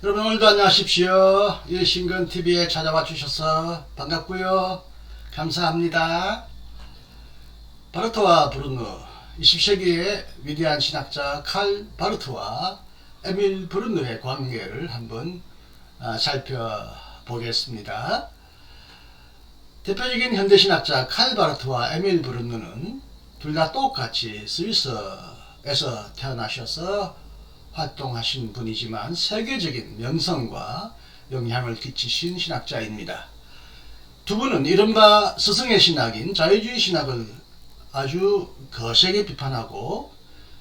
여러분 오늘도 안녕하십시오. 일신근TV에 찾아와 주셔서 반갑고요. 감사합니다. 바르트와 브루누, 20세기의 위대한 신학자 칼 바르트와 에밀 브루누의 관계를 한번 살펴보겠습니다. 대표적인 현대신학자 칼 바르트와 에밀 브루누는 둘 다 똑같이 스위스에서 태어나셔서 활동하신 분이지만 세계적인 명성과 영향을 끼치신 신학자입니다. 두 분은 이른바 스승의 신학인 자유주의 신학을 아주 거세게 비판하고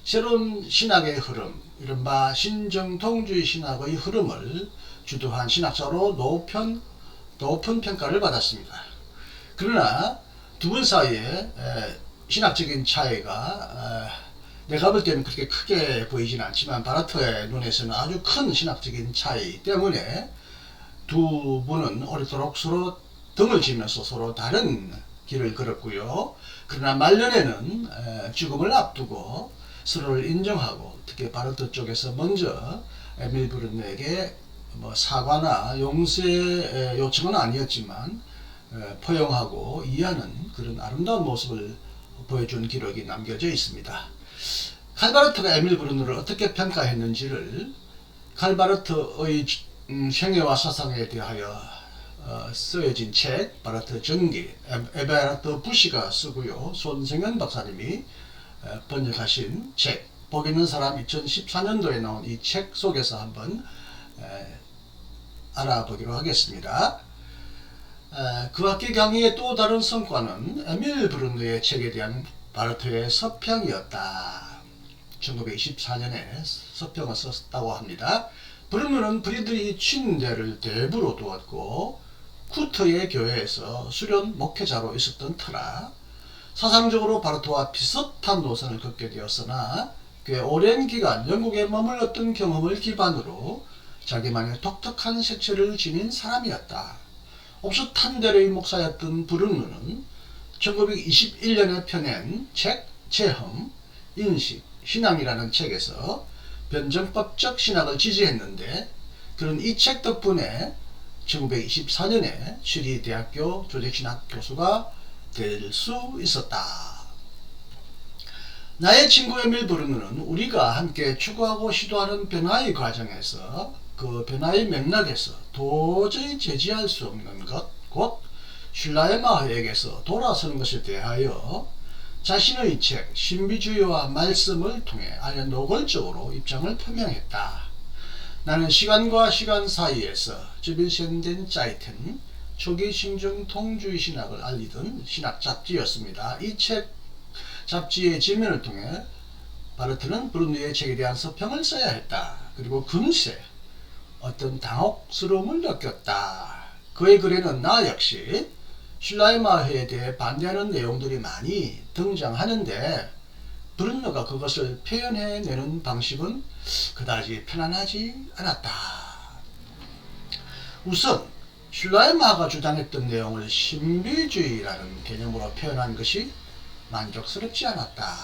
새로운 신학의 흐름, 이른바 신정통주의 신학의 흐름을 주도한 신학자로 높은 평가를 받았습니다. 그러나 두 분 사이에 신학적인 차이가 내가 볼 때는 그렇게 크게 보이진 않지만 바르트의 눈에서는 아주 큰 신학적인 차이 때문에 두 분은 오래도록 서로 등을 지면서 서로 다른 길을 걸었고요. 그러나 말년에는 죽음을 앞두고 서로를 인정하고, 특히 바르트 쪽에서 먼저 에밀 브루누에게 사과나 용서의 요청은 아니었지만 포용하고 이해하는 그런 아름다운 모습을 보여준 기록이 남겨져 있습니다. 칼 바르트가 에밀 브루누를 어떻게 평가했는지를 칼 바르트의 생애와 사상에 대하여 쓰여진 책, 바르트 전기, 에베라트 부시가 쓰고요. 손승현 박사님이 번역하신 책, 복 있는 사람 2014년도에 나온 이 책 속에서 한번 알아보기로 하겠습니다. 그 학기 강의의 또 다른 성과는 에밀 브루누의 책에 대한 바르트의 서평이었다. 1924년에 서평을 썼다고 합니다. 브루누는 프리드리히 쉰델을 대부로 두었고 쿠트의 교회에서 수련 목회자로 있었던 터라 사상적으로 바르트와 비슷한 노선을 걷게 되었으나 꽤 오랜 기간 영국에 머물렀던 경험을 기반으로 자기만의 독특한 색채를 지닌 사람이었다. 옵슈탄델의 목사였던 브루누는 1921년에 펴낸 책 체험, 인식, 신앙이라는 책에서 변증법적 신학을 지지했는데, 그런 이 책 덕분에 1924년에 슈리 대학교 조직신학 교수가 될 수 있었다. 나의 친구 에밀 브루누는 우리가 함께 추구하고 시도하는 변화의 과정에서 그 변화의 맥락에서 도저히 제지할 수 없는 것, 곧 슐라이마허에게서 돌아서는 것에 대하여 자신의 책 신비주의와 말씀을 통해 아주 노골적으로 입장을 표명했다. 나는 시간과 시간 사이에서 즈빌센덴 짜이텐 초기 신정통주의 신학을 알리던 신학 잡지였습니다. 이 책 잡지의 지면을 통해 바르트는 브루누의 책에 대한 서평을 써야 했다. 그리고 금세 어떤 당혹스러움을 느꼈다. 그의 글에는 나 역시 슐라이마허에 대해 반대하는 내용들이 많이 등장하는데 브루누가 그것을 표현해내는 방식은 그다지 편안하지 않았다. 우선 슐라이마허가 주장했던 내용을 신비주의라는 개념으로 표현한 것이 만족스럽지 않았다.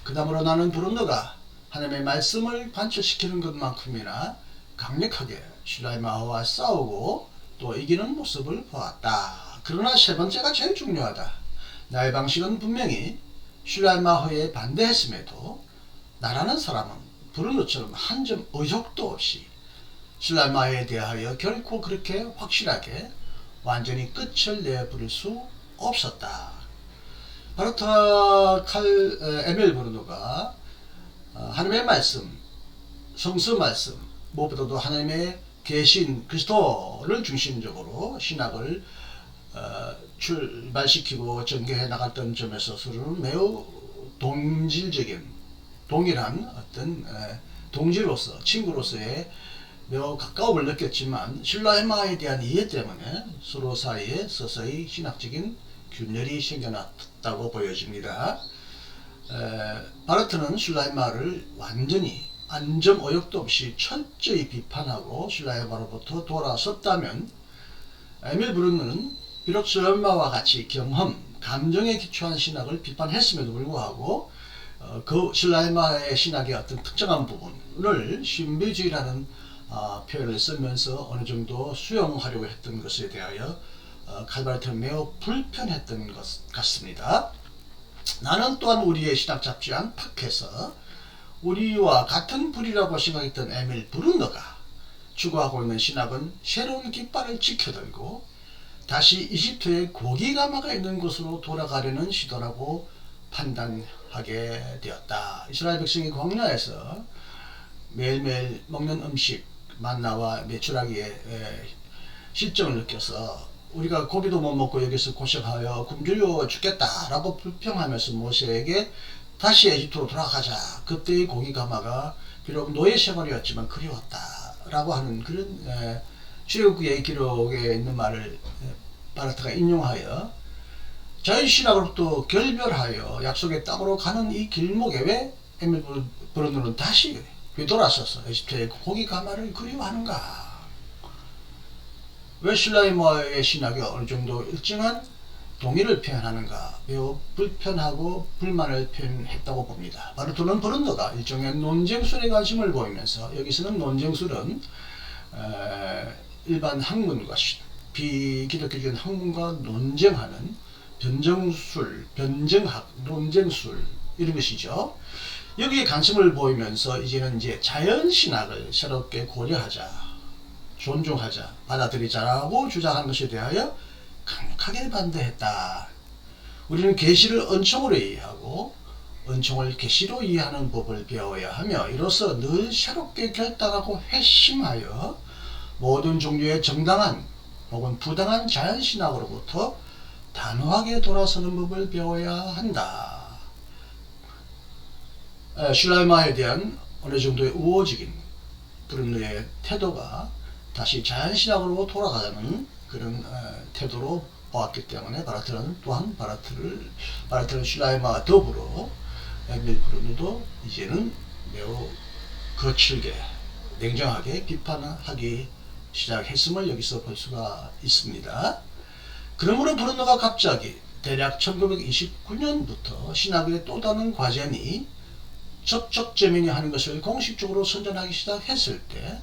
그 다음으로 나는 브루누가 하나님의 말씀을 관철시키는 것만큼이나 강력하게 슐라이마허와 싸우고 또 이기는 모습을 보았다. 그러나 세 번째가 제일 중요하다. 나의 방식은 분명히 슐라이마허에 반대했음에도 나라는 사람은 브루누처럼 한 점 의혹도 없이 슐라이마허에 대하여 결코 그렇게 확실하게 완전히 끝을 내부릴 수 없었다. 바르트와 에밀 브루누가 하나님의 말씀, 성서 말씀, 무엇보다도 하나님의 계신 그리스도를 중심적으로 신학을 출발시키고 전개해 나갔던 점에서 서로는 매우 동일한 어떤 동지로서, 친구로서의 매우 가까움을 느꼈지만 슐라이마허에 대한 이해 때문에 서로 사이에 서서히 신학적인 균열이 생겨났다고 보여집니다. 바르트는 슐라이마허를 완전히 안점 의혹도 없이 철저히 비판하고 슐라이마허로부터 돌아섰다면, 에밀 브루누는 비록 슐라이마허와 같이 경험, 감정에 기초한 신학을 비판했음에도 불구하고 그 슐라이마허의 신학의 어떤 특정한 부분을 신비주의라는 표현을 쓰면서 어느 정도 수용하려고 했던 것에 대하여 칼바르트는 매우 불편했던 것 같습니다. 나는 또한 우리의 신학 잡지한 팍에서 우리와 같은 불이라고 생각했던 에밀 브룬너가 추구하고 있는 신학은 새로운 깃발을 지켜들고 다시 이집트의 고기가마가 있는 곳으로 돌아가려는 시도라고 판단하게 되었다. 이스라엘 백성이 광야에서 매일매일 먹는 음식 만나와 메추라기에 실정을 느껴서 우리가 고기도 못 먹고 여기서 고생하여 굶주려 죽겠다라고 불평하면서 모세에게 다시 에집트로 돌아가자. 그때의 고기가마가 비록 노예 생활이었지만 그리웠다라고 하는 그런 출애굽기의 기록에 있는 말을 바르트가 인용하여 자유신학으로부터 결별하여 약속의 땅으로 가는 이 길목에 왜 에밀 브룬너는 다시 되돌아서서 에집트의 고기가마를 그리워하는가? 왜 슐라이머의 신학이 어느 정도 일정한 동의를 표현하는가? 매우 불편하고 불만을 표현했다고 봅니다. 바르트는 브룬너가 일종의 논쟁술에 관심을 보이면서 여기서는 논쟁술은 일반 학문과 비기독교적인 학문과 논쟁하는 변정술, 변정학, 논쟁술 이런 것이죠. 여기에 관심을 보이면서 이제는 자연신학을 새롭게 고려하자. 존중하자, 받아들이자라고 주장한 것에 대하여 강력하게 반대했다. 우리는 계시를 은총으로 이해하고 은총을 계시로 이해하는 법을 배워야 하며 이로써 늘 새롭게 결단하고 회심하여 모든 종류의 정당한 혹은 부당한 자연신학으로부터 단호하게 돌아서는 법을 배워야 한다. 슐라이머에 대한 어느 정도의 우호적인 브룬너의 태도가 다시 자연신학으로 돌아가자는 그런 태도로 보았기 때문에 바르트는 또한 바르트는 슐라이머와 더불어 에밀 브룬너도 이제는 매우 거칠게 냉정하게 비판하기 시작했음을 여기서 볼 수가 있습니다. 그러므로 브룬너가 갑자기 대략 1929년부터 신학의 또 다른 과제니 접촉점이니 하는 것을 공식적으로 선전하기 시작했을 때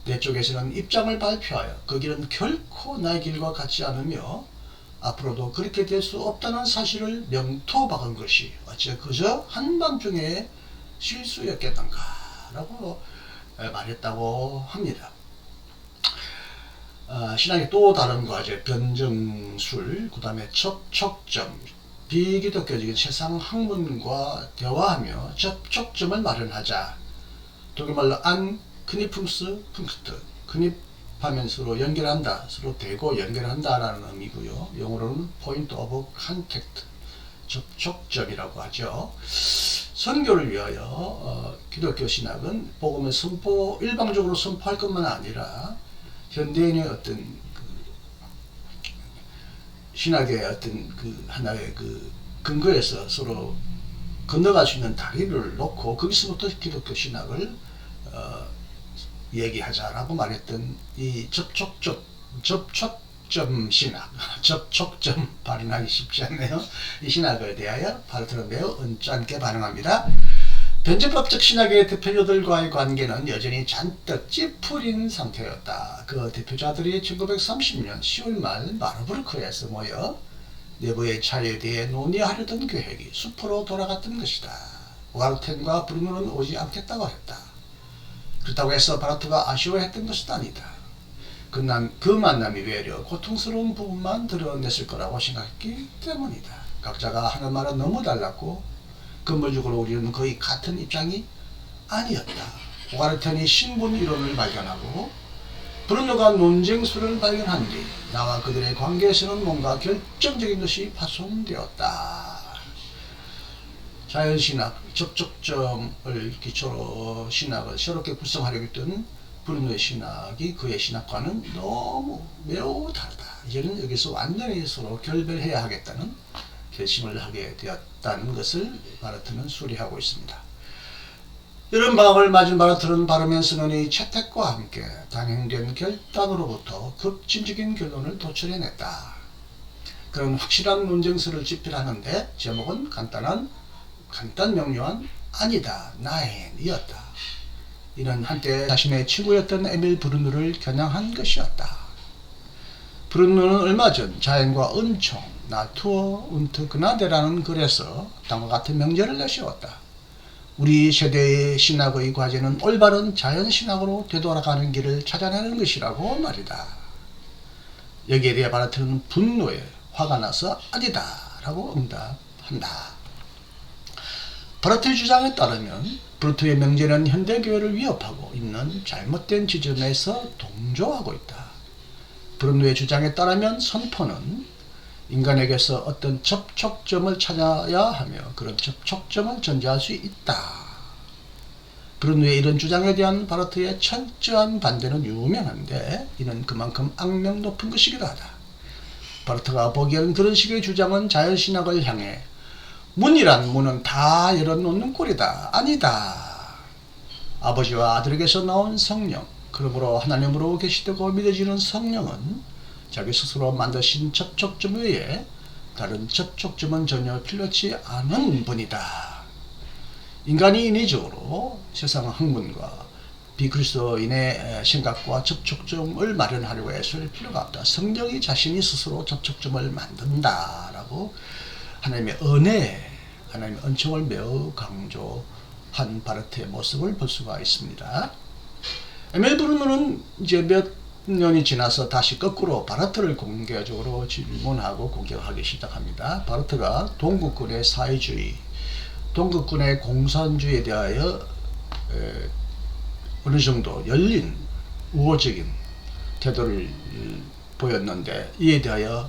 내 쪽에서는 입장을 발표하여 그 길은 결코 나의 길과 같지 않으며 앞으로도 그렇게 될 수 없다는 사실을 명토박은 것이 어째 그저 한밤중에 실수였겠는가 라고 말했다고 합니다. 신학의 또 다른 과제 변정술, 그 다음에 접촉점, 비기독교적인 세상 학문과 대화하며 접촉점을 마련하자. 독일말로 안 크니풍스 punk트, 크닙하면 서로 연결한다, 서로 대고 연결한다 라는 의미고요. 영어로는 point of contact, 접촉점이라고 하죠. 선교를 위하여 기독교 신학은 복음을 일방적으로 선포할 것만 아니라 현대인의 어떤 신학의 어떤 하나의 근거에서 서로 건너갈 수 있는 다리를 놓고 거기서부터 기독교 신학을 얘기하자라고 말했던 이 접촉점 신학, 접촉점 발음하기 쉽지 않네요. 이 신학에 대하여 바르트는 매우 언짢게 반응합니다. 변제법적 신학의 대표자들과의 관계는 여전히 잔뜩 찌푸린 상태였다. 그 대표자들이 1930년 10월 말 마르부르크에서 모여 내부의 차례에 대해 논의하려던 계획이 숲으로 돌아갔던 것이다. 와르텐과 브루노는 오지 않겠다고 했다. 그렇다고 해서 바르트가 아쉬워했던 것은 아니다. 그 만남이 외려 고통스러운 부분만 드러냈을 거라고 생각했기 때문이다. 각자가 하는 말은 너무 달랐고 근본적으로 우리는 거의 같은 입장이 아니었다. 와르텐이 신분 이론을 발견하고 브룬너가 논쟁술을 발견한 뒤 나와 그들의 관계에서는 뭔가 결정적인 것이 파손되었다. 자연신학, 접촉점을 기초로 신학을 새롭게 구성하려고 했던 브룬너의 신학이 그의 신학과는 너무 매우 다르다. 이제는 여기서 완전히 서로 결별해야 하겠다는 결심을 하게 되었다는 것을 바르트는 수리하고 있습니다. 이런 방황을 맞은 바르트는 바르멘 선언의 채택과 함께 단행된 결단으로부터 급진적인 결론을 도출해냈다. 그런 확실한 논쟁서를 집필하는데 제목은 간단 명료한 아니다, 나엔이었다. 이는 한때 자신의 친구였던 에밀 브루누를 겨냥한 것이었다. 브루누는 얼마 전 자연과 은총, 나투어 운트 그나데라는 글에서 다음과 같은 명제를 내세웠다. 우리 세대의 신학의 과제는 올바른 자연신학으로 되돌아가는 길을 찾아내는 것이라고 말이다. 여기에 대해 바르트는 분노에 화가 나서 아니다 라고 응답한다. 바르트의 주장에 따르면 브루트의 명제는 현대교회를 위협하고 있는 잘못된 지점에서 동조하고 있다. 브루노의 주장에 따르면 선포는 인간에게서 어떤 접촉점을 찾아야 하며 그런 접촉점을 전제할 수 있다. 브루노의 이런 주장에 대한 바르트의 철저한 반대는 유명한데 이는 그만큼 악명 높은 것이기도 하다. 바르트가 보기에는 그런 식의 주장은 자연신학을 향해 문이란 문은 다 열어놓는 꼴이다. 아니다. 아버지와 아들에게서 나온 성령, 그러므로 하나님으로 계시되고 믿어지는 성령은 자기 스스로 만드신 접촉점 외에 다른 접촉점은 전혀 필요치 않은 분이다. 인간이 인위적으로 세상 학문과 비그리스도인의 생각과 접촉점을 마련하려고 애쓸 필요가 없다. 성령이 자신이 스스로 접촉점을 만든다라고 하나님의 은혜, 하나님의 은총을 매우 강조한 바르트의 모습을 볼 수가 있습니다. 에밀 브루누는 이제 몇 년이 지나서 다시 거꾸로 바르트를 공개적으로 질문하고 공격하기 시작합니다. 바르트가 동국군의 사회주의, 동국군의 공산주의에 대하여 어느 정도 열린 우호적인 태도를 보였는데 이에 대하여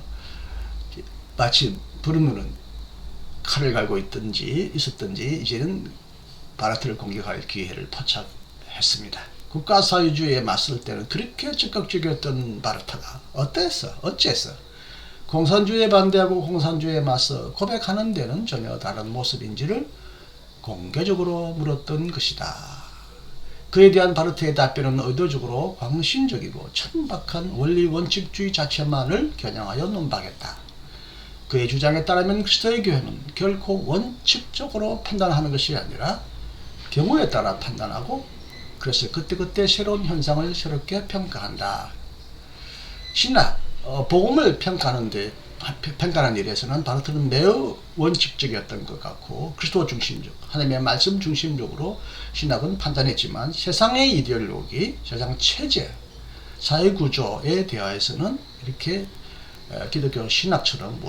마치 브루누는 칼을 갈고 있었던지 이제는 바르트를 공격할 기회를 포착했습니다. 국가사회주의에 맞설 때는 그렇게 적극적이었던 바르트가 어째서 공산주의에 반대하고 공산주의에 맞서 고백하는 데는 전혀 다른 모습인지를 공개적으로 물었던 것이다. 그에 대한 바르트의 답변은 의도적으로 광신적이고 천박한 원리 원칙주의 자체만을 겨냥하여 논박했다. 그의 주장에 따르면 그리스도의 교회는 결코 원칙적으로 판단하는 것이 아니라 경우에 따라 판단하고 그래서 그때그때 새로운 현상을 새롭게 평가한다. 신학, 복음을 평가하는 일에서는 바르트는 매우 원칙적이었던 것 같고 그리스도 중심적, 하나님의 말씀 중심적으로 신학은 판단했지만 세상의 이데올로기, 세상 체제, 사회구조에 대하여서는 이렇게 기독교 신학처럼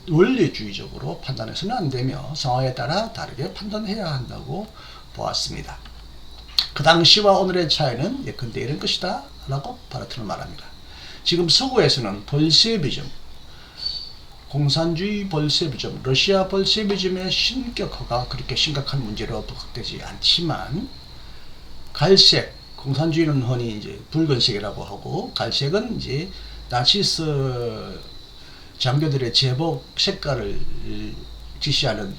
원리주의적으로 판단해서는 안 되며 상황에 따라 다르게 판단해야 한다고 보았습니다. 그 당시와 오늘의 차이는 예컨대 이런 것이다 라고 바르트는 말합니다. 지금 서구에서는 볼셰비즘, 공산주의 볼셰비즘, 러시아 볼셰비즘의 신격화가 그렇게 심각한 문제로 부각되지 않지만 갈색, 공산주의는 흔히 이제 붉은색이라고 하고 갈색은 이제 나치스 장교들의 제복 색깔을 지시하는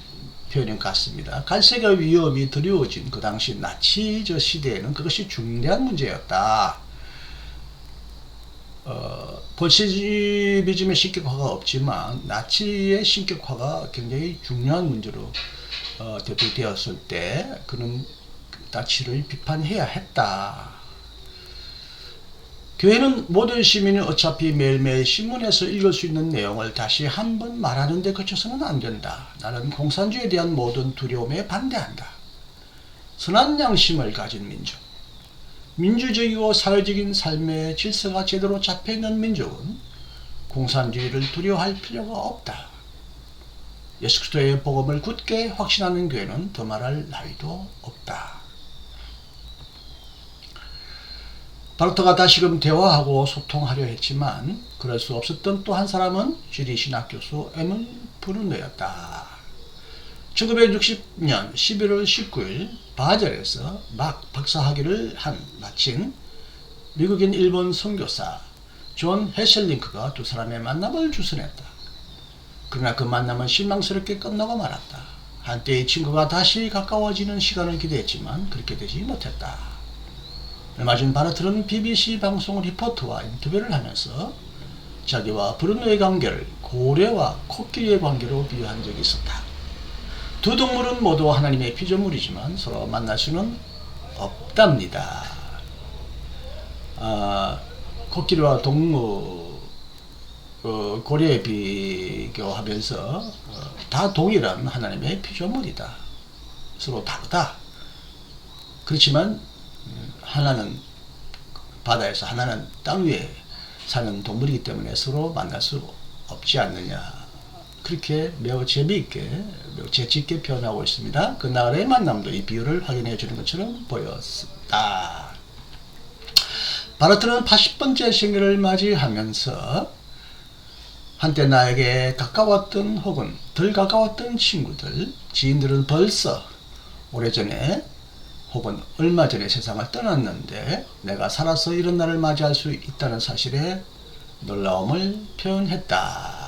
표현인 것 같습니다. 갈색의 위협이 드리워진 그 당시 나치저 시대에는 그것이 중대한 문제였다. 볼셰비즘의 신격화가 없지만 나치의 신격화가 굉장히 중요한 문제로 대두되었을 때 그는 나치를 비판해야 했다. 교회는 모든 시민이 어차피 매일매일 신문에서 읽을 수 있는 내용을 다시 한번 말하는 데 그쳐서는 안 된다. 나는 공산주의에 대한 모든 두려움에 반대한다. 선한 양심을 가진 민족, 민주적이고 사회적인 삶의 질서가 제대로 잡혀있는 민족은 공산주의를 두려워할 필요가 없다. 예수 그리스도의 복음을 굳게 확신하는 교회는 더 말할 나위도 없다. 바르트가 다시금 대화하고 소통하려 했지만 그럴 수 없었던 또 한 사람은 주리 신학 교수 에밀 브루누였다. 1960년 11월 19일 바젤에서 막 박사학위를 마친 미국인 일본 선교사 존 헤셀링크가 두 사람의 만남을 주선했다. 그러나 그 만남은 실망스럽게 끝나고 말았다. 한때의 친구가 다시 가까워지는 시간을 기대했지만 그렇게 되지 못했다. 얼마 전 바르트는 BBC 방송 리포터와 인터뷰를 하면서 자기와 브루노의 관계를 고래와 코끼리의 관계로 비유한 적이 있었다. 두 동물은 모두 하나님의 피조물이지만 서로 만날 수는 없답니다. 코끼리와 동무 고려에 비교하면서 다 동일한 하나님의 피조물이다. 서로 다르다. 그렇지만 하나는 바다에서 하나는 땅 위에 사는 동물이기 때문에 서로 만날 수 없지 않느냐. 그렇게 매우 재미있게 매우 재치있게 표현하고 있습니다. 그 나라의 만남도 이 비유를 확인해 주는 것처럼 보였습니다. 바르트는 80번째 생일을 맞이하면서 한때 나에게 가까웠던 혹은 덜 가까웠던 친구들, 지인들은 벌써 오래전에 혹은 얼마 전에 세상을 떠났는데 내가 살아서 이런 날을 맞이할 수 있다는 사실에 놀라움을 표현했다.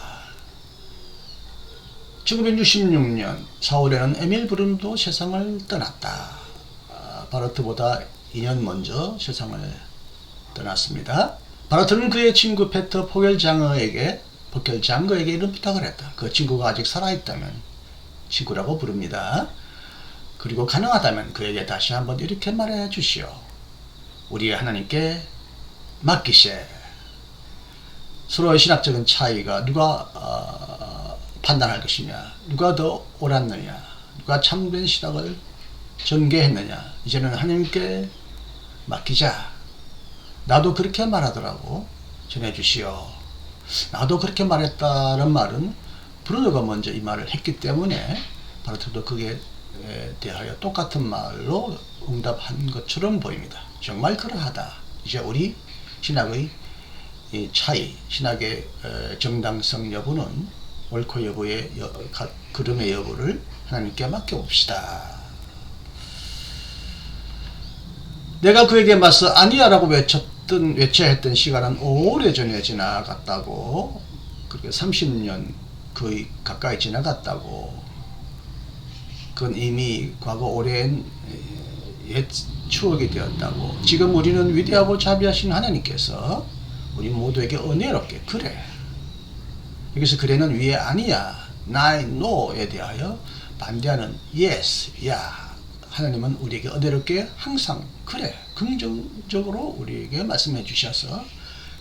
1966년 4월에는 에밀 브룬도 세상을 떠났다. 바르트보다 2년 먼저 세상을 떠났습니다. 바르트는 그의 친구 페터 포겔장어에게 이런 부탁을 했다. 그 친구가 아직 살아있다면 친구라고 부릅니다. 그리고 가능하다면 그에게 다시 한번 이렇게 말해 주시오. 우리 하나님께 맡기세. 서로의 신학적인 차이가 누가 판단할 것이냐, 누가 더 옳았느냐, 누가 참된 신학을 전개했느냐, 이제는 하나님께 맡기자. 나도 그렇게 말하더라고. 전해주시오. 나도 그렇게 말했다는 말은 브루노가 먼저 이 말을 했기 때문에 바르트도 그게 대하여 똑같은 말로 응답한 것처럼 보입니다. 정말 그러하다. 이제 우리 신학의 차이, 신학의 정당성 여부는 옳고 여부의 그름의 여부를 하나님께 맡겨봅시다. 내가 그에게 맞서 아니야 라고 외쳐야 했던 시간은 오래전에 지나갔다고, 그렇게 30년 거의 가까이 지나갔다고, 그건 이미 과거 오랜 옛 추억이 되었다고. 지금 우리는 위대하고 자비하신 하나님께서 우리 모두에게 은혜롭게 그래, 여기서 그래는 위에 아니야, 나의 no에 대하여 반대하는 yes, 야, 하나님은 우리에게 은혜롭게 항상 그래, 긍정적으로 우리에게 말씀해 주셔서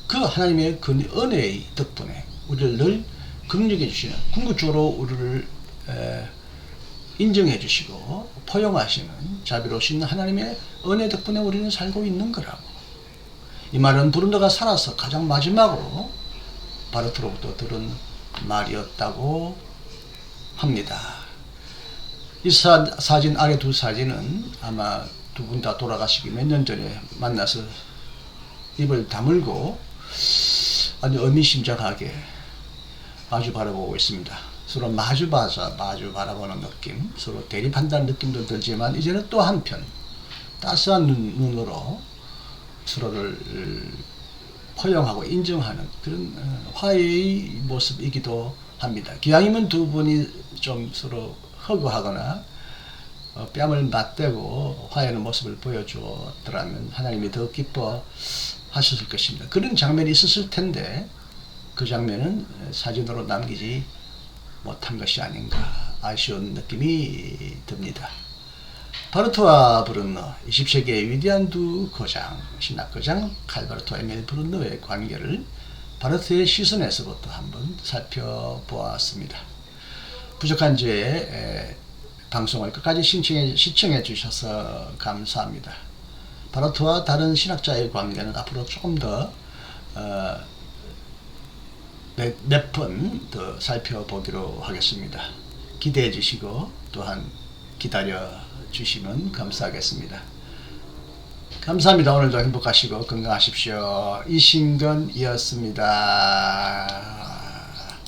그 하나님의 그 은혜의 덕분에 우리를 늘 긍정해 주시는, 궁극적으로 우리를 인정해 주시고 포용하시는 자비로우신 하나님의 은혜 덕분에 우리는 살고 있는 거라고. 이 말은 브룬더가 살아서 가장 마지막으로 바르트로부터 들은 말이었다고 합니다. 이 사진 아래 두 사진은 아마 두 분 다 돌아가시기 몇 년 전에 만나서 입을 다물고 아주 의미심장하게 마주 바라보고 있습니다. 서로 마주 바라보는 느낌, 서로 대립한다는 느낌도 들지만 이제는 또 한편 따스한 눈으로 서로를 포용하고 인정하는 그런 화해의 모습이기도 합니다. 기왕이면 두 분이 좀 서로 허구하거나 뺨을 맞대고 화해하는 모습을 보여주었더라면 하나님이 더 기뻐하셨을 것입니다. 그런 장면이 있었을 텐데 그 장면은 사진으로 남기지 못한 것이 아닌가 아쉬운 느낌이 듭니다. 바르트와 브룬너, 20세기의 위대한 두 거장, 신학거장 칼바르토와 에밀 브룬너의 관계를 바르트의 시선에서부터 한번 살펴보았습니다. 부족한 저의 방송을 끝까지 시청해 주셔서 감사합니다. 바르트와 다른 신학자의 관계는 앞으로 조금 더 몇 번 더 살펴보기로 하겠습니다. 기대해 주시고 또한 기다려 주시면 감사하겠습니다. 감사합니다. 오늘도 행복하시고 건강하십시오. 이신건이었습니다.